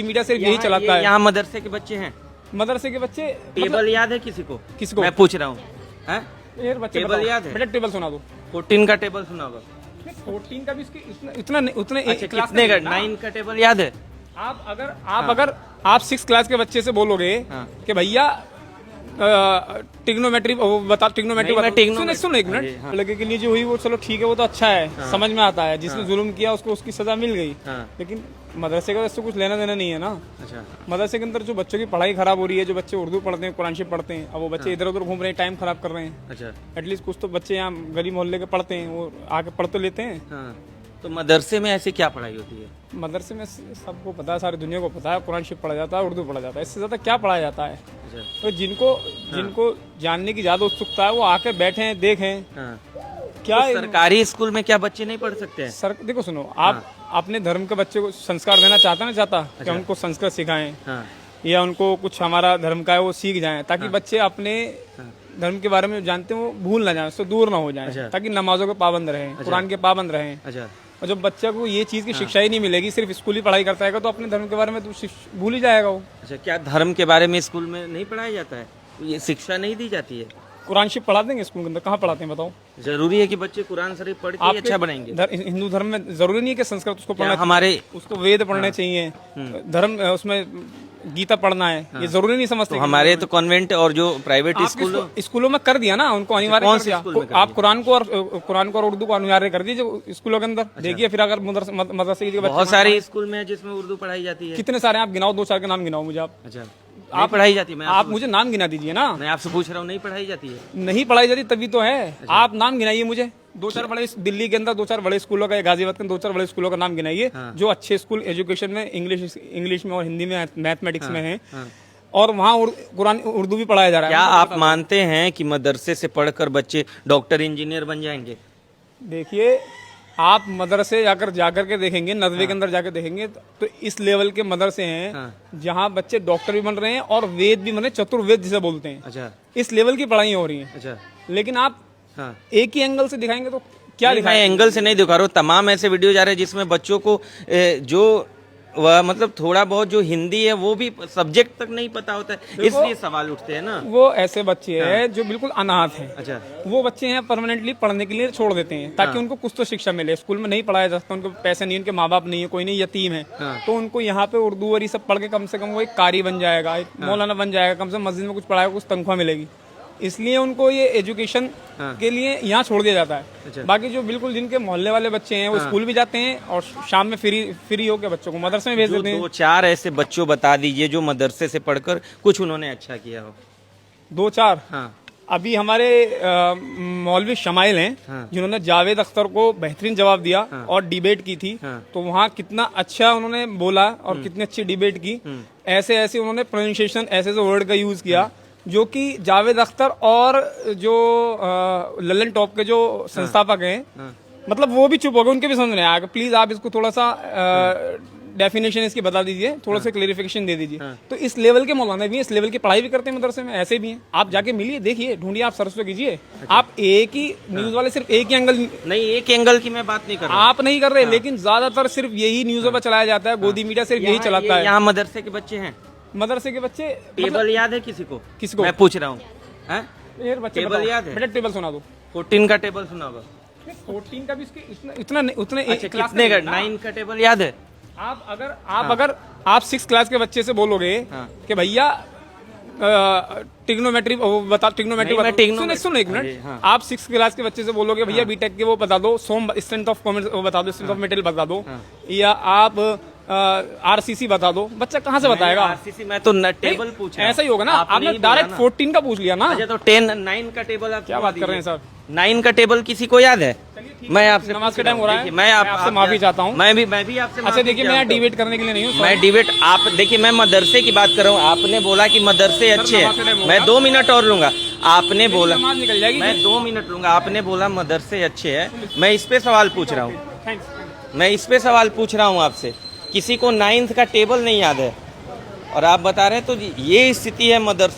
Media सिर्फ यही चलाता है। यहाँ मदरसे के बच्चे हैं, मदरसे के बच्चे टेबल याद है किसी को? किसको? मैं पूछ रहा हूँ। यार बच्चे टेबल बताओ। याद है? बेटा टेबल सुना दो। 14 का टेबल सुना होगा। 14 का भी इसके उतना उतने अच्छा, क्लास कितने का? नहीं ना। 9 का टेबल याद है? अगर आप 6 क्लास के बच्चे से बोलोगे हाँ। कि भैया टिग्नोमेट्री बता, टिग्नोमेट्री नहीं, मैं trigonometry- सुनो एक मिनट। हाँ। लड़के के लिए जो हुई वो चलो ठीक है, वो तो अच्छा है, हाँ। समझ में आता है। जिसने हाँ। जुल्म किया उसको उसकी सजा मिल गई। हाँ। लेकिन मदरसे का इससे कुछ लेना देना नहीं है ना। अच्छा, मदरसे के अंदर जो बच्चों की पढ़ाई खराब हो रही है, जो बच्चे उर्दू पढ़ते हैं, कुरान शरीफ पढ़ते हैं, अब वो बच्चे इधर उधर घूम रहे हैं, टाइम खराब कर रहे हैं। अच्छा। एटलीस्ट कुछ तो बच्चे यहाँ गली मोहल्ले के पढ़ते हैं, वो आके पढ़ तो लेते हैं। हाँ, तो मदरसे में ऐसे क्या पढ़ाई होती है? मदरसे में सबको पता है, सारी दुनिया को पता है, कुरान शरीफ पढ़ा जाता है, उर्दू पढ़ा जाता है। इससे ज्यादा क्या पढ़ाया जाता है? अच्छा। तो जिनको जानने की ज्यादा उत्सुकता है वो आके बैठे देखें। हाँ। क्या तो सरकारी स्कूल में क्या बच्चे नहीं पढ़ सकते हैं? सर देखो सुनो, आप अपने धर्म के बच्चे को संस्कार देना चाहता कि अच्छा। उनको संस्कृत सिखाएं हाँ। या उनको कुछ हमारा धर्म का है वो सीख जाएं, ताकि बच्चे अपने धर्म के बारे में जो जानते हैं वो भूल ना जाएं, उससे दूर ना हो जाएं। अच्छा। ताकि नमाजों के पाबंद रहें, कुरान के पाबंद रहें। अच्छा। और जब बच्चे को ये चीज की शिक्षा ही नहीं मिलेगी, सिर्फ स्कूली पढ़ाई करता है, तो अपने धर्म के बारे में तो भूल ही जाएगा वो। अच्छा, क्या धर्म के बारे में स्कूल में नहीं पढ़ाया जाता है? ये शिक्षा नहीं दी जाती है? कुरान शरीफ पढ़ा देंगे स्कूल के अंदर? कहाँ पढ़ाते हैं बताओ? जरूरी है कि बच्चे कुरान शरीफ पढ़ के अच्छा बनेंगे? हिंदू धर्म में जरूरी नहीं है कि संस्कृत उसको पढ़ना, हमारे उसको वेद पढ़ने चाहिए, धर्म उसमें गीता पढ़ना है, ये जरूरी नहीं समझते। तो हमारे तो कॉन्वेंट और जो प्राइवेट स्कूलों में कर दिया ना, उनको अनिवार्य कर दिया। आप कुरान को और उर्दू को अनिवार्य कर दीजिए स्कूलों के अंदर। देखिए फिर अगर मदरसे के बहुत सारे स्कूल में जिसमें उर्दू पढ़ाई जाती है। कितने सारे आप गिनाओ, 2-4 के नाम गिनाओ मुझे आप। अच्छा, आप पढ़ाई जाती है? आप मुझे नाम गिना दीजिए ना। मैं आपसे पूछ रहा हूँ, नहीं पढ़ाई जाती है? नहीं पढ़ाई जाती तभी तो है। आप नाम गिनाइए मुझे 2-4 बड़े, दिल्ली के अंदर 2-4 बड़े स्कूलों का, गाजियाबाद के 2-4 बड़े स्कूलों का नाम गिनाइए जो अच्छे स्कूल एजुकेशन में इंग्लिश में और हिंदी में, मैथमेटिक्स में है, और वहाँ कुरान उर्दू भी पढ़ाया जा रहा है। क्या आप मानते हैं कि मदरसे से पढ़कर बच्चे डॉक्टर इंजीनियर बन जाएंगे? देखिए, आप मदरसे जाकर के देखेंगे, नदवे के अंदर जाकर देखेंगे तो इस लेवल के मदरसे हैं जहाँ बच्चे डॉक्टर भी बन रहे हैं और वेद भी बन रहे हैं, चतुर्वेद जिसे बोलते हैं। अच्छा। इस लेवल की पढ़ाई हो रही है। अच्छा। लेकिन आप एक ही एंगल से दिखाएंगे तो क्या दिखाएंगे? मैं एंगल से नहीं दिखा रहा हूँ, तमाम ऐसे वीडियो जा रहे हैं जिसमें बच्चों को जो वह मतलब थोड़ा बहुत जो हिंदी है वो भी सब्जेक्ट तक नहीं पता होता है, इसलिए सवाल उठते हैं ना। वो ऐसे बच्चे हैं जो बिल्कुल अनाथ हैं। अच्छा। वो बच्चे हैं परमानेंटली पढ़ने के लिए छोड़ देते हैं ताकि उनको कुछ तो शिक्षा मिले। स्कूल में नहीं पढ़ाया जा सकता, उनको पैसे नहीं, उनके माँ बाप नहीं है, कोई नहीं, यतीम है, तो उनको यहाँ पे उर्दू और ये सब पढ़ के कम से कम वो एक कारी बन जाएगा, एक मौलाना बन जाएगा, कम से कम मस्जिद में कुछ पढ़ाएगा, कुछ तनख्वाह मिलेगी। इसलिए उनको ये एजुकेशन के लिए यहाँ छोड़ दिया जाता है। अच्छा। बाकी जो बिल्कुल जिनके मोहल्ले वाले बच्चे हैं वो स्कूल भी जाते हैं और शाम में फ्री होकर बच्चों को मदरसे में भेज देते हैं। 2-4 ऐसे बच्चों बता दीजिए जो मदरसे से पढ़कर कुछ उन्होंने अच्छा किया हो। 2-4? हाँ। अभी हमारे मौलवी शमाइल हैं जिन्होंने जावेद अख्तर को बेहतरीन जवाब दिया और डिबेट की थी। तो वहाँ कितना अच्छा उन्होंने बोला और कितनी अच्छी डिबेट की। ऐसे उन्होंने प्रोनाउंसिएशन ऐसे वर्ड का यूज किया जो कि जावेद अख्तर और जो ललन टॉप के जो संस्थापक हैं, मतलब वो भी चुप हो गए, उनके भी समझ नहीं आया। प्लीज आप इसको थोड़ा सा डेफिनेशन इसकी बता दीजिए, थोड़ा सा क्लेरिफिकेशन दे दीजिए। तो इस लेवल के मौलाना भी हैं, इस लेवल की पढ़ाई भी करते हैं मदरसे में, ऐसे भी हैं। आप जाके मिलिए, देखिए, ढूंढिए, आप सर्च कीजिए। आप एक ही न्यूज वाले सिर्फ एक ही एंगल नहीं, एक एंगल की मैं बात नहीं कर रहा, आप नहीं कर रहे, लेकिन ज्यादातर सिर्फ यही न्यूजों पर चलाया जाता है। गोदी मीडिया सिर्फ यही चलाता है। यहाँ मदरसे के बच्चे हैं, मदरसे के बच्चे टेबल याद है किसी को? किसको? मैं पूछ रहा हूँ। टेबल याद है? बेटा टेबल सुना दो। 14 का टेबल सुना होगा। 14 का भी इसके उतने अच्छा, कितने का? 9 का टेबल याद है? अगर आप 6 क्लास के बच्चे से बोलोगे कि भैया टिग्नोमेट्री बता, टिग्नोमेट्री सुनो एक मिनट। आप 6 क्लास के बच्चे से बोलोगे भैया बीटेक के वो बता दो, स्ट्रेंथ ऑफ बता दो, स्ट्रेंथ ऑफ मटेरियल बता दो, या आप आरसीसी बता दो, बच्चा कहाँ से बताएगा? आरसीसी मैं तो टेबल पूछ रहा हूं। ऐसा ही होगा ना, आपने डायरेक्ट 14 का पूछ लिया ना। अच्छा, तो 9 का टेबल आप क्या बात कर रहे हैं सर? 9 का टेबल किसी को याद है? मैं आपसे नमाज का टाइम हो रहा है, मैं आपसे माफी चाहता हूँ। मैं भी आपसे अच्छा देखिए, मैं डिबेट करने के लिए नहीं हूँ। मैं डिबेट आप देखिए, मैं मदरसे की बात कर रहा हूँ। आपने बोला कि मदरसे अच्छे हैं, मैं 2 मिनट और लूंगा। आपने बोला निकल जाएगी, मैं 2 मिनट लूंगा। आपने बोला मदरसे अच्छे हैं, मैं इस पे सवाल पूछ रहा हूँ। मैं इस पे सवाल पूछ रहा हूँ आपसे। किसी को 9th का टेबल नहीं याद है और आप बता रहे हैं, तो ये स्थिति है मदरसा।